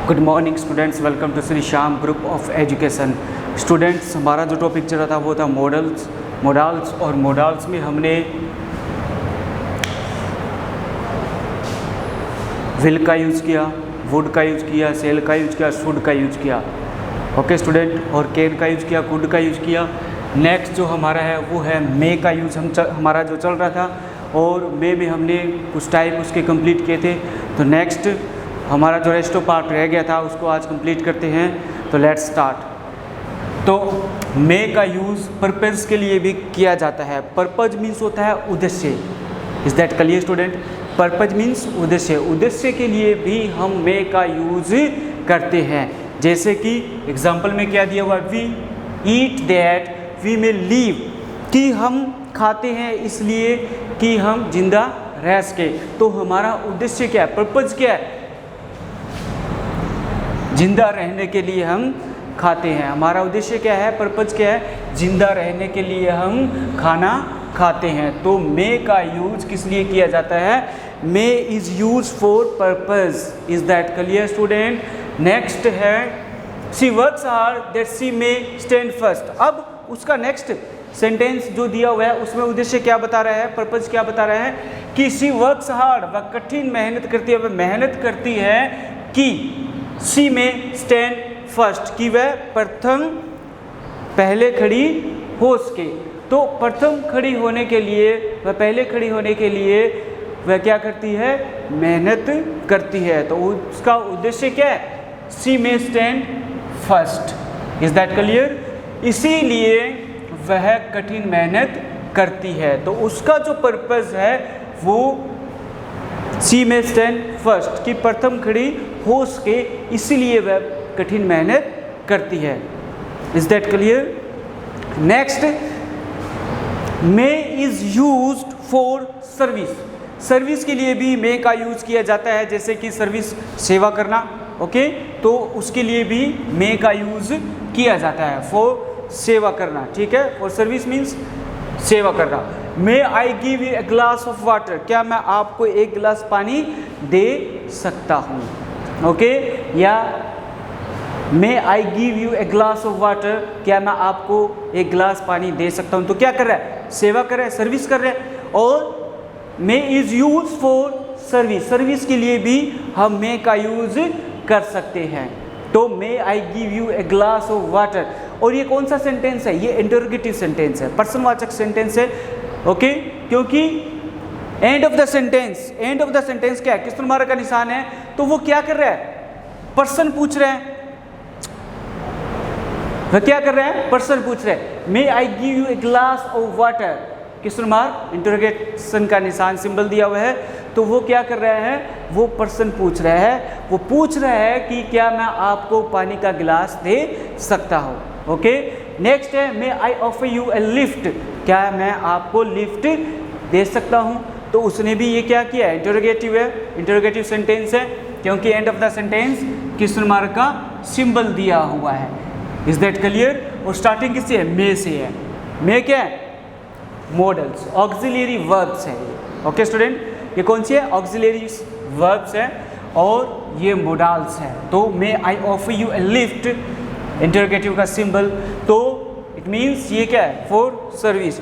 Good morning students, welcome to Shri Shyam group of education. Students, हमारा जो topic चल रहा था वो था मोडाल्स और मोडाल्स में हमने विल का यूज़ किया, वुड का यूज़ किया, सेल का यूज़ किया, शुड का यूज़ किया। ओके स्टूडेंट, और कैन का यूज़ किया, कुड का यूज़ किया। नेक्स्ट जो हमारा है वो है मे का यूज़ हमारा जो चल रहा था, और मे में हमने कुछ टाइप उसके कंप्लीट किए थे। तो नेक्स्ट हमारा जो रेस्ट ऑफ पार्ट रह गया था उसको आज कंप्लीट करते हैं। तो लेट्स स्टार्ट। तो मे का यूज़ पर्पज़ के लिए भी किया जाता है। पर्पज़ मीन्स होता है उद्देश्य। Is that clear student? Purpose means उद्देश्य। उद्देश्य के लिए भी हम मे का यूज़ करते हैं। जैसे कि एग्जाम्पल में क्या दिया हुआ, we eat that we may live, कि हम खाते हैं इसलिए कि हम जिंदा रह सके। तो हमारा उद्देश्य क्या है, पर्पज़ क्या है? जिंदा रहने के लिए हम खाते हैं। हमारा उद्देश्य क्या है, पर्पज़ क्या है? जिंदा रहने के लिए हम खाना खाते हैं। तो मे का यूज किस लिए किया जाता है? May is use for purpose. Is that clear student? Next है she works hard that she may stand first. अब उसका नेक्स्ट सेंटेंस जो दिया हुआ है उसमें उद्देश्य क्या बता रहा है, पर्पज़ क्या बता रहा है कि शी वर्क्स हार्ड, वह कठिन मेहनत करती है, वह मेहनत करती है कि शी में स्टैंड फर्स्ट, कि वह प्रथम पहले खड़ी हो सके। तो प्रथम खड़ी होने के लिए, वह पहले खड़ी होने के लिए वह क्या करती है, मेहनत करती है। तो उसका उद्देश्य क्या है, शी में stand first. Is that clear? इसीलिए वह कठिन मेहनत करती है। तो उसका जो पर्पज़ है वो शी में स्टैंड फर्स्ट, कि प्रथम खड़ी हो सके, इसीलिए वह कठिन मेहनत करती है। Is that clear? Next, may is used for service. Service के लिए भी मे का यूज किया जाता है, जैसे कि सर्विस सेवा करना। ओके, तो उसके लिए भी मे का यूज किया जाता है, फॉर सेवा करना। ठीक है, और सर्विस मीन्स सेवा करना। May I give you a glass of water, क्या मैं आपको एक गिलास पानी दे सकता हूँ? ओके, या may I give you a glass of water, क्या मैं आपको एक गिलास पानी दे सकता हूँ? तो क्या कर रहा है, सेवा कर रहा है, सर्विस कर रहा है। और may is use for service, service के लिए भी हम मे का यूज कर सकते हैं। तो may I give you a glass of water. और ये कौन सा सेंटेंस है, ये इंटरोगेटिव सेंटेंस है, पर्सनवाचक सेंटेंस है। ओके, क्योंकि end of the sentence, end of the sentence क्या है, किस मार्का का निशान है, तो वो क्या कर रहा है, पर्सन पूछ रहे हैं। वह क्या कर रहे हैं, पर्सन पूछ रहे हैं। May I give you a glass of water, किस मार्क, इंटरोगेशन का निशान सिंबल दिया हुआ है। तो वो क्या कर रहा है, वो पर्सन पूछ रहा है, वो पूछ रहा है कि क्या मैं आपको पानी का गिलास दे सकता हूँ। ओके, नेक्स्ट है may I offer you a lift, क्या मैं आपको लिफ्ट दे सकता हूँ? तो उसने भी ये क्या किया, इंटरोगेटिव है, इंटरोगेटिव सेंटेंस है, क्योंकि end of the sentence question mark का सिंबल दिया हुआ है। Is that clear? और स्टार्टिंग किससे है, मे से है। मे क्या है, मॉडल्स, ऑक्सिलरी वर्ब्स है। ओके स्टूडेंट, ये कौन सी है, ऑक्सिलरी वर्ब्स है, और ये मोडाल्स है। तो may I offer you a lift, interrogative का सिंबल, तो इट मीन्स ये क्या है, for service.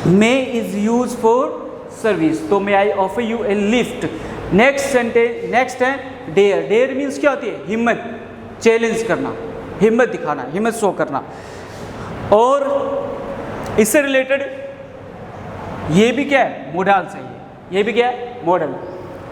May is use for service, तो may I offer you a lift. Next sentence, next है डेयर। डेयर मीन्स क्या होती है, हिम्मत, चैलेंज करना, हिम्मत दिखाना, हिम्मत शो करना। और इससे रिलेटेड ये भी क्या है, मोडाल्स है, ये भी क्या है, मॉडल।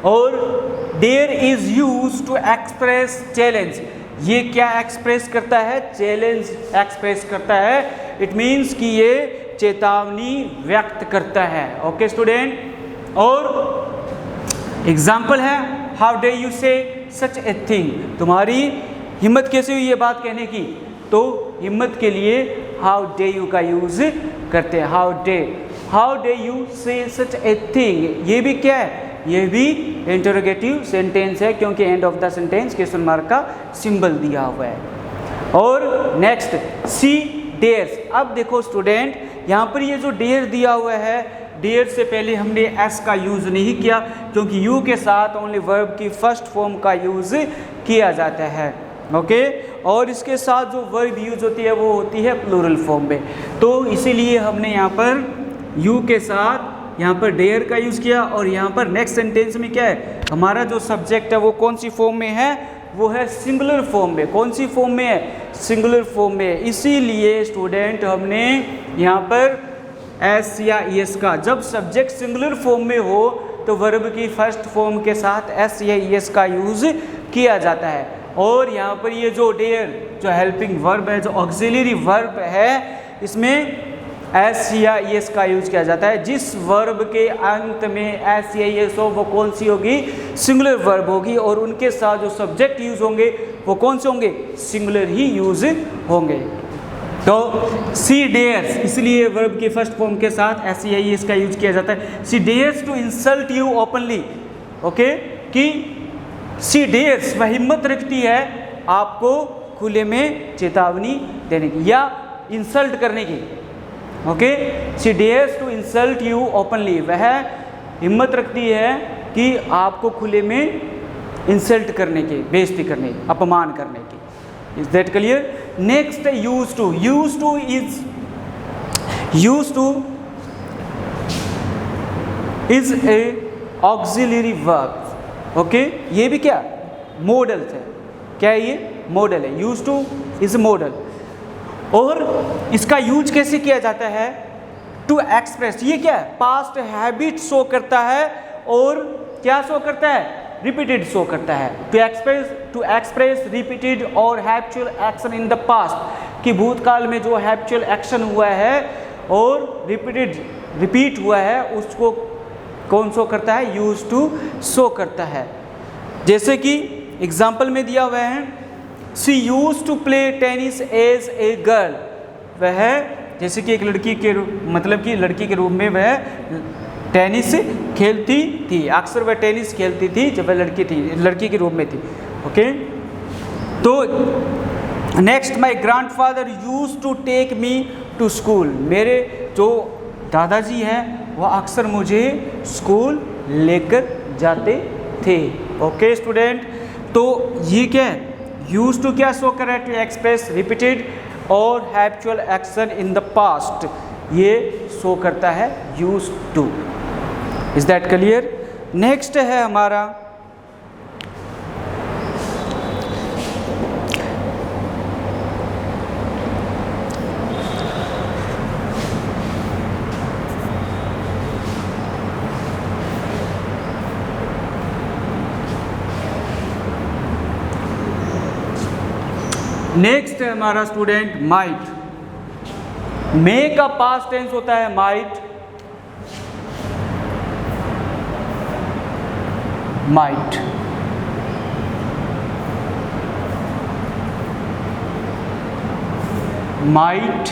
और dare is use to express challenge, ये क्या एक्सप्रेस करता है, चैलेंज एक्सप्रेस करता है। इट मीन्स कि ये चेतावनी व्यक्त करता है। ओके स्टूडेंट, और एग्जाम्पल है हाउ डे यू से सच ए थिंग, तुम्हारी हिम्मत कैसे हुई ये बात कहने की? तो हिम्मत के लिए हाउ डे यू का यूज करते हैं, हाउ डे यू से सच ए थिंग। ये भी क्या है, ये भी इंटरोगेटिव सेंटेंस है, क्योंकि end of the sentence question mark का सिंबल दिया हुआ है। और नेक्स्ट सी डेयर्स। अब देखो स्टूडेंट, यहाँ पर ये जो डेयर दिया हुआ है डेयर से पहले हमने एस का यूज़ नहीं किया, क्योंकि यू के साथ ओनली वर्ब की फर्स्ट फॉर्म का यूज़ किया जाता है। ओके, और इसके साथ जो वर्ब यूज होती है वो होती है प्लूरल फॉर्म में, तो इसीलिए हमने यहाँ पर यू के साथ यहाँ पर डेयर का यूज़ किया। और यहाँ पर नेक्स्ट सेंटेंस में क्या है, हमारा जो सब्जेक्ट है वो कौन सी फॉर्म में है, वो है सिंगुलर फॉर्म में। कौन सी फॉर्म में है, सिंगुलर फॉर्म में। इसीलिए स्टूडेंट हमने यहाँ पर एस या ईएस का, जब सब्जेक्ट सिंगुलर फॉर्म में हो तो वर्ब की फर्स्ट फॉर्म के साथ एस या ईएस का यूज़ किया जाता है। और यहाँ पर ये जो डेयर जो हेल्पिंग वर्ब है, जो ऑक्सिलरी वर्ब है, इसमें एस या ईएस का यूज़ किया जाता है। जिस वर्ब के अंत में एस या ईएस हो वो कौन सी होगी, सिंगुलर वर्ब होगी, और उनके साथ जो सब्जेक्ट यूज़ होंगे वो कौन से होंगे, सिंगुलर ही यूज़ होंगे। तो सी डेयर्स, इसलिए वर्ब के फर्स्ट फॉर्म के साथ एस या ईएस का यूज़ किया जाता है। She dares to insult you openly, okay, कि सी डेयर्स, वह हिम्मत रखती है आपको खुले में चेतावनी देने की या इंसल्ट करने की। Okay, she dares to insult you openly, वह हिम्मत रखती है कि आपको खुले में इंसल्ट करने की, बेइज्जती करने की, अपमान करने की। Is that clear? Next use to, use to is, use to is a auxiliary verb. Okay, ये भी क्या, मॉडल है। क्या है ये, मॉडल है। Use to is model. और इसका यूज कैसे किया जाता है, टू एक्सप्रेस, ये क्या है, पास्ट हैबिट शो करता है, और क्या शो करता है, रिपीटेड शो करता है। टू एक्सप्रेस रिपीटेड और habitual action in the past, कि भूतकाल में जो हैबिचुअल एक्शन हुआ है और रिपीट हुआ है, उसको कौन शो करता है, यूज टू शो करता है। जैसे कि एग्जाम्पल में दिया हुआ है, she use to play tennis as a girl, वह जैसे कि एक लड़की के मतलब कि लड़की के रूप में वह टेनिस खेलती थी, अक्सर वह टेनिस खेलती थी जब वह लड़की थी, लड़की के रूप में थी। ओके, तो next, my grandfather use to take me to school, मेरे जो दादाजी हैं वह अक्सर मुझे स्कूल लेकर जाते थे। ओके स्टूडेंट, तो ये क्या है, यूज टू क्या शो कर रहा है, टू एक्सप्रेस रिपीटेड और habitual action in the past, ये शो करता है use to. Is that clear? Next है हमारा नेक्स्ट है हमारा स्टूडेंट माइट। मे का पास्ट टेंस होता है might, might. Might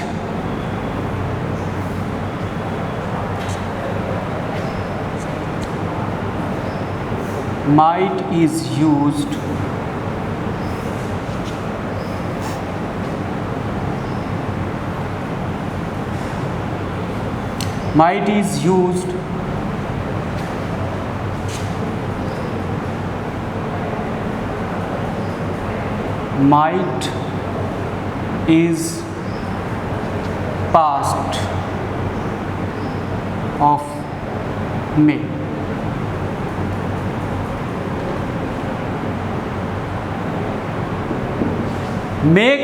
might is used might is used might is past of may. मे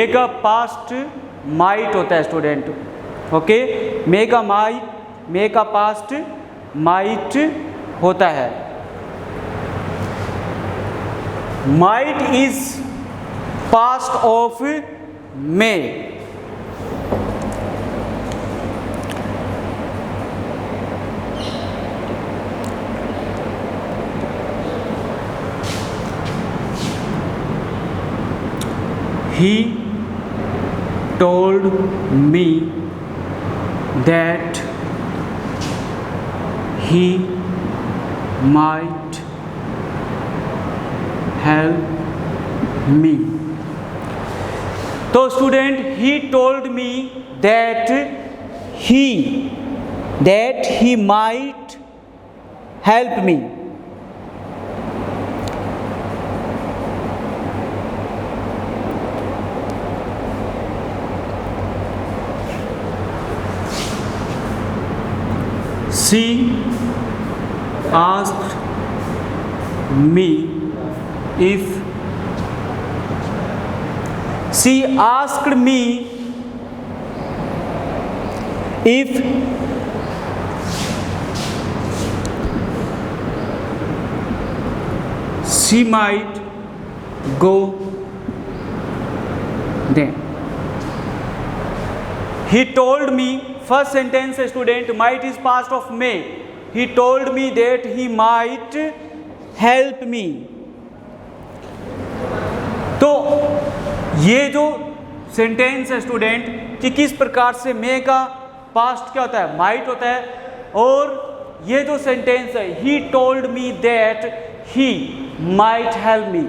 का पास्ट माइट होता है स्टूडेंट। ओके, मे का पास्ट माइट होता है। Might is past of may. He told me that he might help me. तो student he told me that he might help me. She asked me if she might go there. He told me, first sentence student, might is past of may. He told me that he might help me. तो ये जो sentence है student कि किस प्रकार से मे का past क्या होता है, माइट होता है, और ये जो सेंटेंस है he told me that he might help me.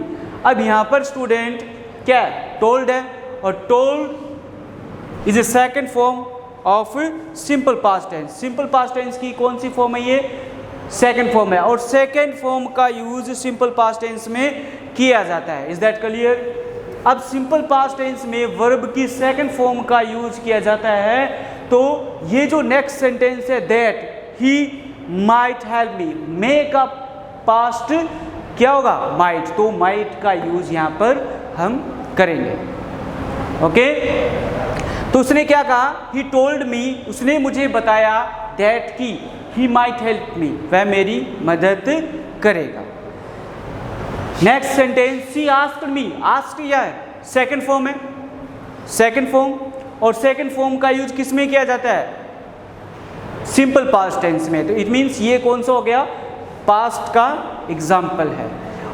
अब यहाँ पर स्टूडेंट क्या है, टोल्ड है, और told is a second form of simple past tense. Simple past tense की कौन सी फॉर्म है, ये सेकेंड फॉर्म है, और सेकेंड फॉर्म का यूज सिंपल पास्ट टेंस में किया जाता है। Is that clear? अब सिंपल पास्ट टेंस में वर्ब की सेकेंड फॉर्म का यूज किया जाता है, तो ये जो नेक्स्ट सेंटेंस है that he might help me, may का पास्ट क्या होगा, माइट, तो माइट का यूज यहाँ पर हम करेंगे। ओके, तो उसने क्या कहा, ही टोल्ड मी, उसने मुझे बताया, दैट की ही माइट हेल्प मी, वह मेरी मदद करेगा। Next sentence, she asked me, asked क्या है, सेकंड फॉर्म है, सेकंड फॉर्म, और सेकंड फॉर्म का यूज किस में किया जाता है, सिंपल पास्ट टेंस में, तो इट मीन्स ये कौन सा हो गया, पास्ट का एग्जाम्पल है।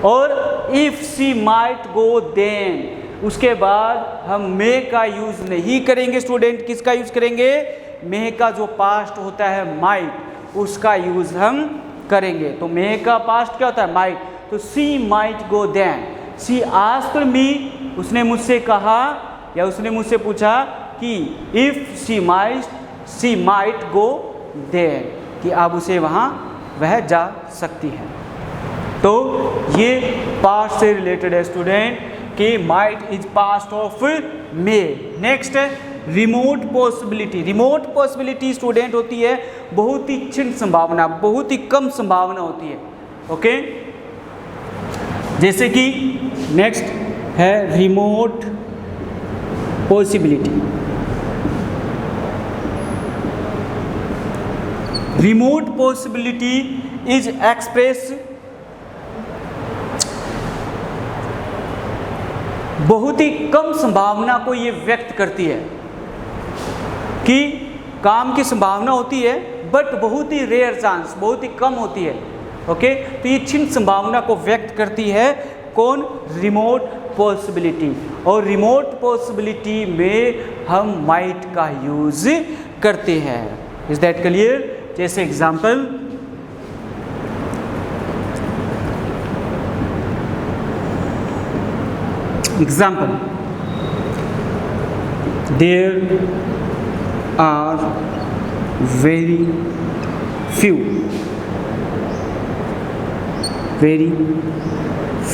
और if she might go then, उसके बाद हम मे का यूज नहीं करेंगे स्टूडेंट, किसका यूज करेंगे, मे का जो पास्ट होता है माइट, उसका यूज हम करेंगे। तो मे का पास्ट क्या होता है, माइट, तो she might go then, she asked me, उसने मुझसे कहा या उसने मुझसे पूछा कि if she might go then, कि अब उसे वहाँ वह जा सकती है। तो ये पास्ट से रिलेटेड है स्टूडेंट कि might is past of may. Next है remote possibility. Remote possibility student होती है बहुत ही क्षीण संभावना, बहुत ही कम संभावना होती है। ओके, जैसे कि नेक्स्ट है remote possibility. Remote possibility is express, बहुत ही कम संभावना को ये व्यक्त करती है कि काम की संभावना होती है बट बहुत ही रेयर चांस, बहुत ही कम होती है। ओके, तो ये क्षीण संभावना को व्यक्त करती है कौन, रिमोट पॉसिबिलिटी। और रिमोट पॉसिबिलिटी में हम माइट का यूज करते हैं। Is that clear? जैसे example, there are very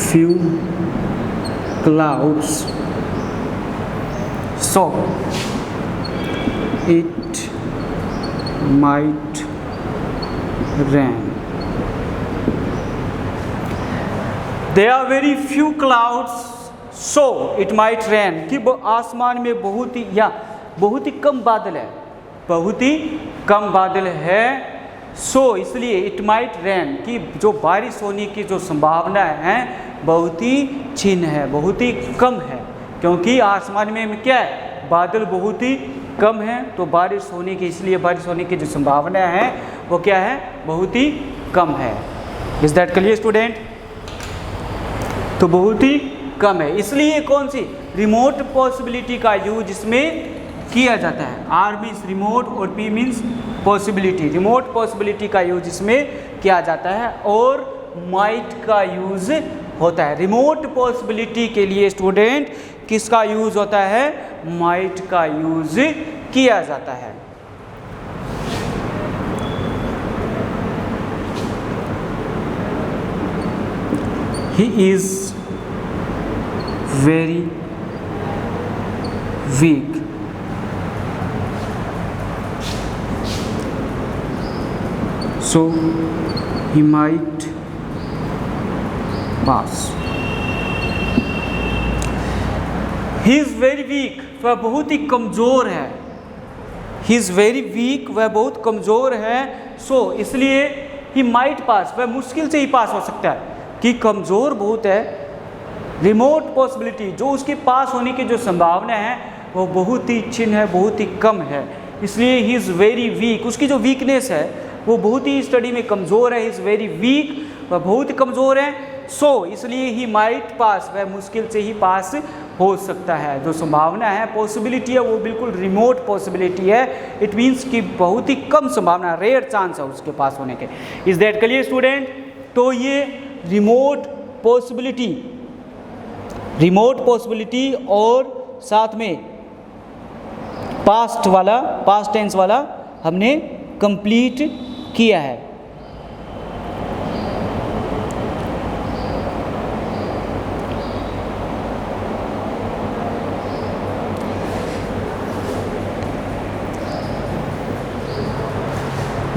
few clouds, so it might rain. There are very few clouds, so it might rain, कि आसमान में बहुत ही कम बादल है, बहुत ही कम बादल है, सो इसलिए इट माइट रेन, कि जो बारिश होने की जो संभावना है बहुत ही क्षीण है, बहुत ही कम है, क्योंकि आसमान में क्या है, बादल बहुत ही कम है, तो बारिश होने की, इसलिए बारिश होने की जो संभावना है वो क्या है, बहुत ही कम है। Is that clear student? तो बहुत ही कम है, इसलिए कौन सी रिमोट पॉसिबिलिटी का यूज इसमें किया जाता है। आर मीन्स रिमोट और P means possibility, remote possibility का यूज इसमें किया जाता है, और माइट का यूज होता है। रिमोट पॉसिबिलिटी के लिए स्टूडेंट किसका यूज होता है, माइट का यूज किया जाता है। He is very weak. So he might pass. He is very weak. वह बहुत ही कमज़ोर है। He is very weak. वह बहुत कमज़ोर है। So इसलिए he might pass. वह मुश्किल से ही पास हो सकता है कि कमज़ोर बहुत है। रिमोट पॉसिबिलिटी, जो उसके पास होने की जो संभावना है वो बहुत ही छिन्न है, बहुत ही कम है। इसलिए ही इज़ वेरी वीक, उसकी जो वीकनेस है वो बहुत ही स्टडी में कमज़ोर है। ही इज़ वेरी वीक, वह बहुत ही कमज़ोर है। सो इसलिए ही माइट पास, वह मुश्किल से ही पास हो सकता है। जो संभावना है, पॉसिबिलिटी है, वो बिल्कुल रिमोट पॉसिबिलिटी है। इट मीन्स कि बहुत ही कम संभावना, रेयर चांस है उसके पास होने के। Is that clear student? तो ये रिमोट पॉसिबिलिटी और साथ में पास्ट टेंस वाला हमने कंप्लीट किया है।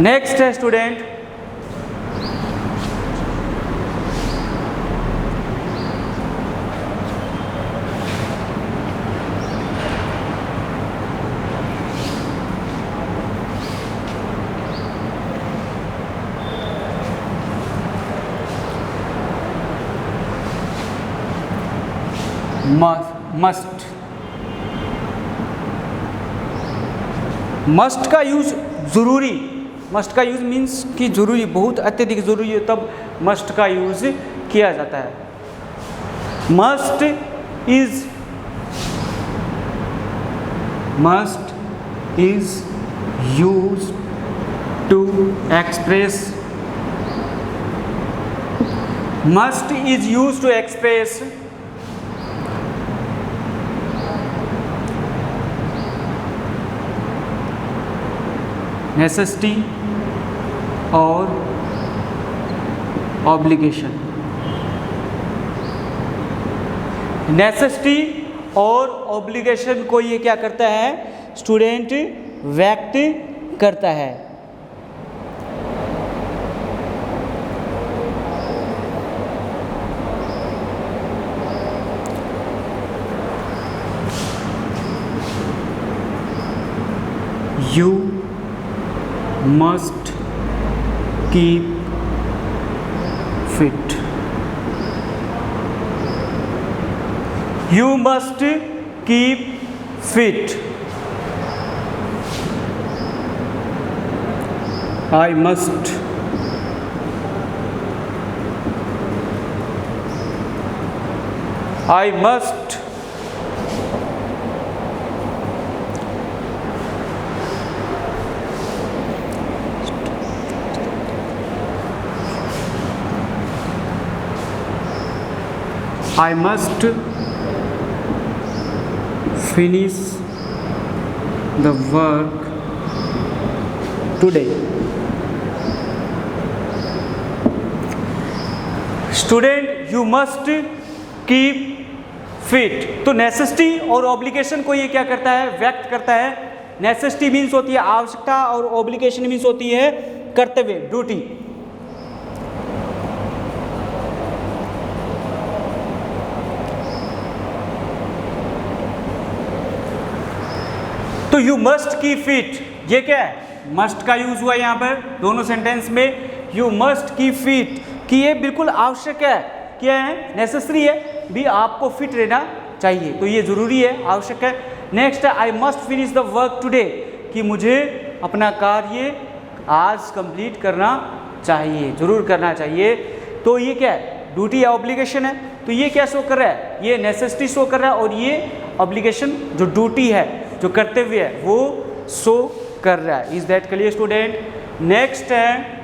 नेक्स्ट है स्टूडेंट मस्ट का यूज ज़रूरी, मस्ट का यूज मीन्स कि ज़रूरी, बहुत अत्यधिक ज़रूरी हो तब मस्ट का यूज किया जाता है। Must is use to express, must is use to express necessity और ऑब्लिगेशन। नेसेसिटी और ऑब्लिगेशन को ये क्या करता है स्टूडेंट? व्यक्त करता है। You must keep fit. You must keep fit. I must. I must. I must finish the work today. Student you must keep fit. तो नेसेसिटी और ऑब्लिगेशन को ये क्या करता है? व्यक्त करता है। नेसेसिटी मीन्स होती है आवश्यकता और ऑब्लिगेशन मीन्स होती है कर्तव्य, ड्यूटी। तो यू मस्ट कीप फिट, ये क्या है? मस्ट का यूज हुआ यहाँ पर दोनों सेंटेंस में। यू मस्ट कीप फिट कि ये बिल्कुल आवश्यक है, क्या है? नेसेसरी है भी, आपको फिट रहना चाहिए, तो ये ज़रूरी है, आवश्यक है। नेक्स्ट है I must finish the work today, कि मुझे अपना कार्य आज कंप्लीट करना चाहिए, ज़रूर करना चाहिए। तो ये क्या है? ड्यूटी या ऑब्लिगेशन है। तो ये क्या शो कर रहा है? ये नेसेसिटी शो कर रहा है और ये ऑब्लिगेशन जो ड्यूटी है, जो कर्तव्य है, वो शो कर रहा है। Is that clear student? Next है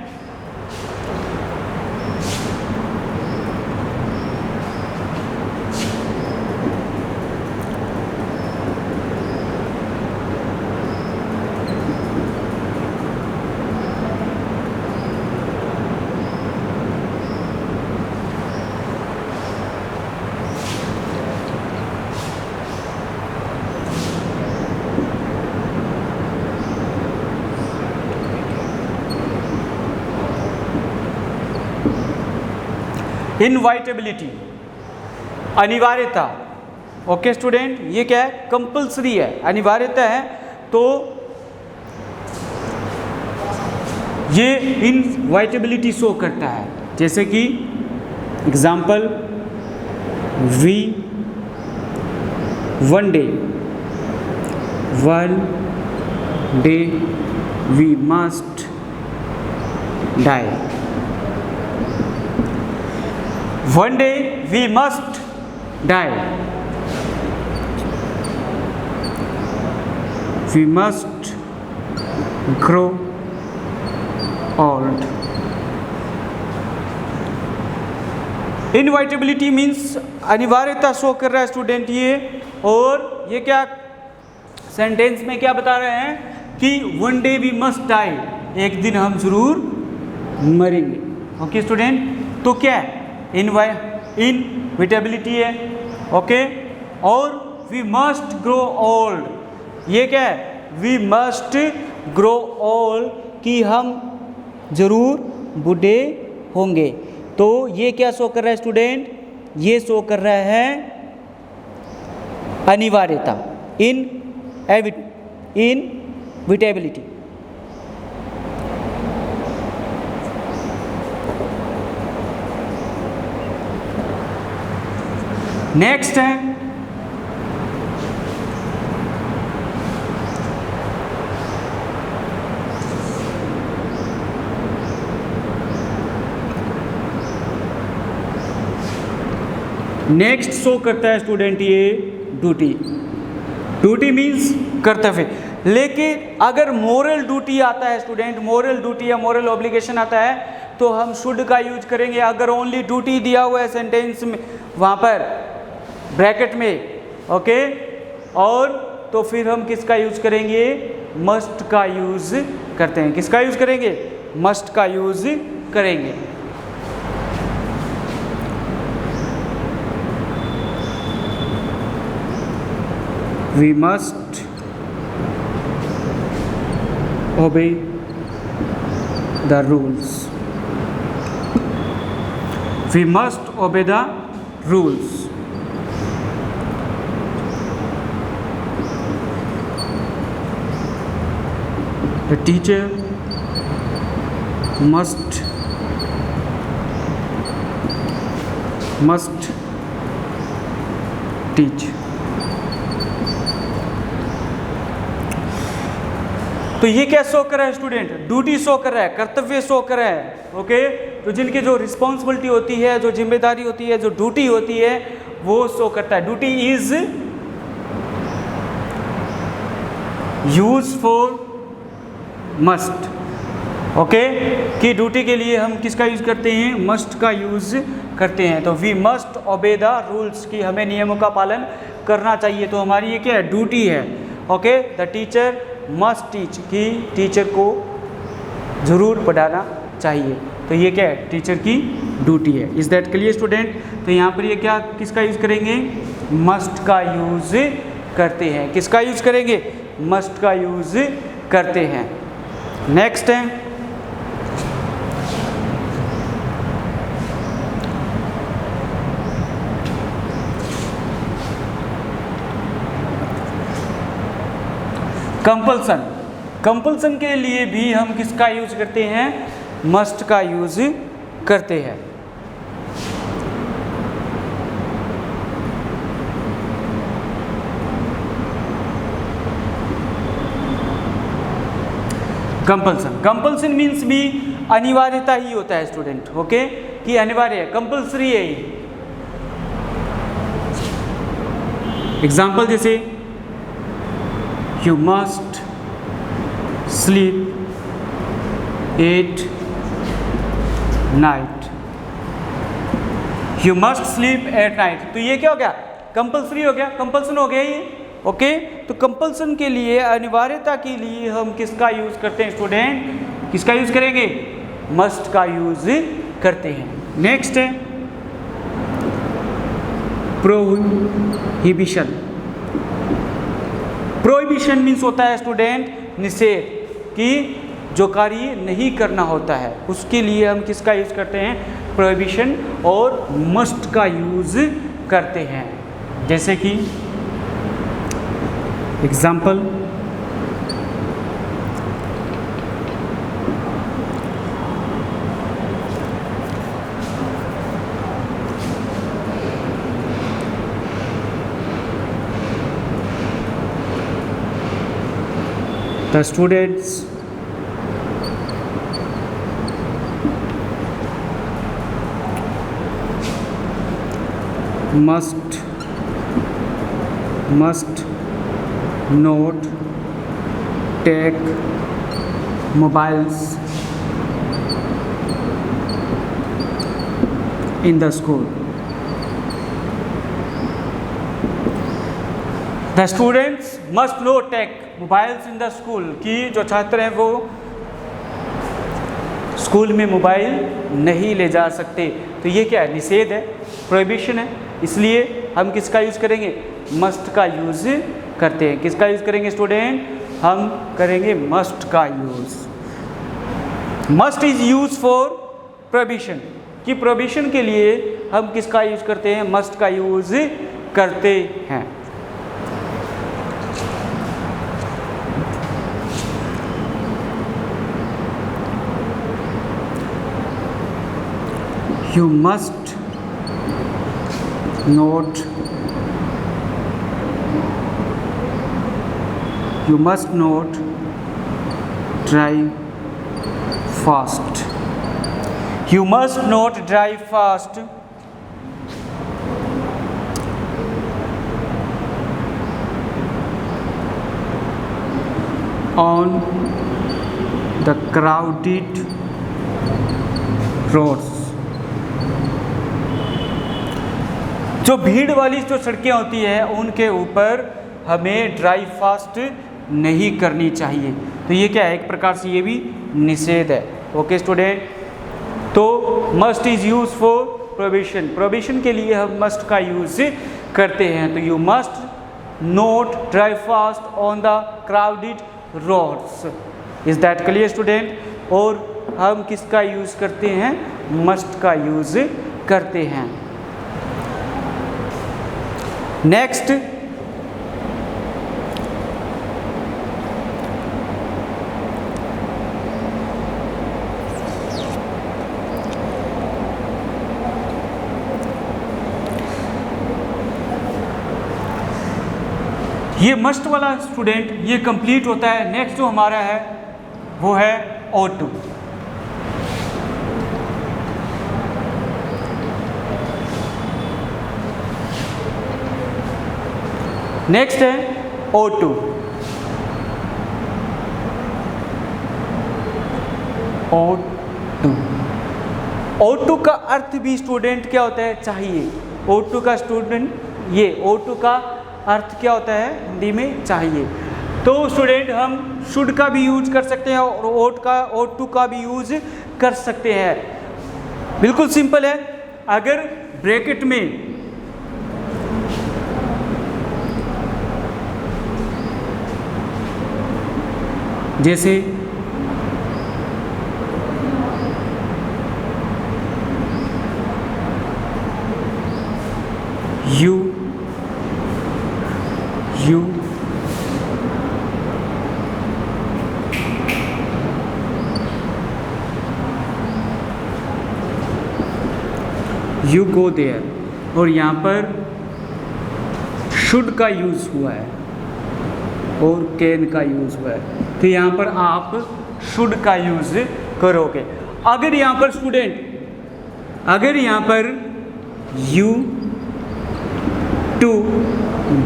इनवाइटेबिलिटी, अनिवार्यता। ओके स्टूडेंट, ये क्या है? कंपल्सरी है, अनिवार्यता है, तो ये इनवाइटेबिलिटी शो करता है। जैसे कि example, we one day we must die, one day we must die, we must grow old। Inevitability means अनिवार्यता शो कर रहा है स्टूडेंट ये, और ये क्या सेंटेंस में क्या बता रहे हैं कि one day we must die, एक दिन हम जरूर मरेंगे। ओके स्टूडेंट, तो क्या है? इनविटेबिलिटी है। ओके, और वी मस्ट ग्रो ओल्ड, ये क्या है? वी मस्ट ग्रो ओल्ड, कि हम जरूर बूढ़े होंगे। तो ये क्या शो कर रहा है स्टूडेंट? ये शो कर रहा है अनिवार्यता, इनविटेबिलिटी। नेक्स्ट है नेक्स्ट शो करता है स्टूडेंट ये ड्यूटी। ड्यूटी मीन्स कर्तव्य। लेकिन अगर मोरल ड्यूटी आता है स्टूडेंट, मोरल ड्यूटी या मोरल ऑब्लिगेशन आता है, तो हम शुड का यूज करेंगे। अगर ओनली ड्यूटी दिया हुआ है सेंटेंस में, वहाँ पर ब्रैकेट में, ओके, और तो फिर हम किसका यूज करेंगे? मस्ट का यूज करते हैं। किसका यूज करेंगे? मस्ट का यूज करेंगे। We must obey the rules. We must obey the rules. The teacher must teach. तो ये क्या शो कर रहा है स्टूडेंट? ड्यूटी शो कर रहा है, कर्तव्य शो कर रहा है। ओके, तो जिनकी जो रिस्पॉन्सिबिलिटी होती है, जो जिम्मेदारी होती है, जो ड्यूटी होती है, वो शो करता है। Duty is use for must. Okay, कि ड्यूटी के लिए हम किसका यूज करते हैं? मस्ट का यूज करते हैं। तो we must obey the rules, कि हमें नियमों का पालन करना चाहिए। तो हमारी ये क्या है? ड्यूटी है। Okay, the teacher must teach, कि टीचर को ज़रूर पढ़ाना चाहिए। तो ये क्या है? टीचर की ड्यूटी है। Is that clear student? तो यहाँ पर ये क्या किसका यूज़ करेंगे? मस्ट का यूज़ करते हैं। किसका यूज़ करेंगे? मस्ट का यूज़ करते हैं। नेक्स्ट है कंपल्सन। कंपल्सन के लिए भी हम किसका यूज करते हैं? मस्ट का यूज करते हैं। कंपल्सन, कंपल्सन मीन्स भी अनिवार्यता ही होता है स्टूडेंट। ओके, कि अनिवार्य है, कंपल्सरी है ये। एग्जाम्पल जैसे You must sleep at night. You must sleep at night. तो ये क्या हो गया? कंपल्सरी हो गया, कंपल्सन हो गया ये। ओके, तो कंपल्सन के लिए, अनिवार्यता के लिए हम किसका यूज करते हैं स्टूडेंट? किसका यूज करेंगे? मस्ट का यूज करते हैं। नेक्स्ट है प्रोहिबिशन। प्रोहिबिशन मीन्स होता है स्टूडेंट निषेध, कि जो कार्य नहीं करना होता है उसके लिए हम किसका यूज करते हैं? प्रोहिबिशन और मस्ट का यूज़ करते हैं। जैसे कि example, the students must not take mobiles in the school. The students must not take mobiles in the school, कि जो छात्र हैं वो स्कूल में मोबाइल नहीं ले जा सकते। तो ये क्या है? निषेध है, प्रोहिबिशन है, इसलिए हम किसका यूज़ करेंगे? मस्ट का यूज़ करते हैं। किसका यूज़ करेंगे स्टूडेंट? हम करेंगे मस्ट का use. Must is use for prohibition, कि प्रोहिबिशन के लिए हम किसका यूज़ करते हैं? मस्ट का यूज़ करते हैं। You must not drive fast. You must not drive fast on the crowded roads. जो भीड़ वाली जो सड़कें होती हैं उनके ऊपर हमें ड्राइव फास्ट नहीं करनी चाहिए। तो ये क्या है? एक प्रकार से ये भी निषेध है। ओके स्टूडेंट, तो must is use for prohibition, prohibition के लिए हम मस्ट का यूज करते हैं। तो you must not drive fast on the crowded roads. Is that clear student? और हम किसका यूज करते हैं? मस्ट का यूज करते हैं। नेक्स्ट, ये मस्ट वाला स्टूडेंट ये कंप्लीट होता है। नेक्स्ट जो हमारा है वो है ought to। नेक्स्ट है ought to। ought to का अर्थ भी स्टूडेंट क्या होता है? चाहिए। ought to का स्टूडेंट ये ought to का अर्थ क्या होता है हिंदी में? चाहिए। तो स्टूडेंट हम शुड का भी यूज कर सकते हैं और ought to का भी यूज कर सकते हैं। बिल्कुल सिंपल है। अगर ब्रैकेट में जैसे यू गो देयर, और यहाँ पर शुड का यूज हुआ है और कैन का यूज हुआ है। तो यहाँ पर आप शुड का यूज करोगे। अगर यहाँ पर स्टूडेंट, अगर यहाँ पर यू टू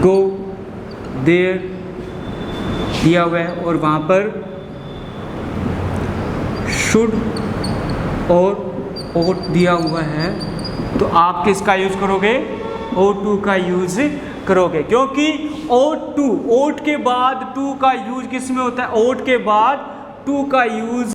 गो देयर दिया हुआ है और वहाँ पर शुड और ought दिया हुआ है, तो आप किसका यूज करोगे? ought to का यूज करोगे, क्योंकि ought के बाद to का यूज किस में होता है? ought के बाद to का यूज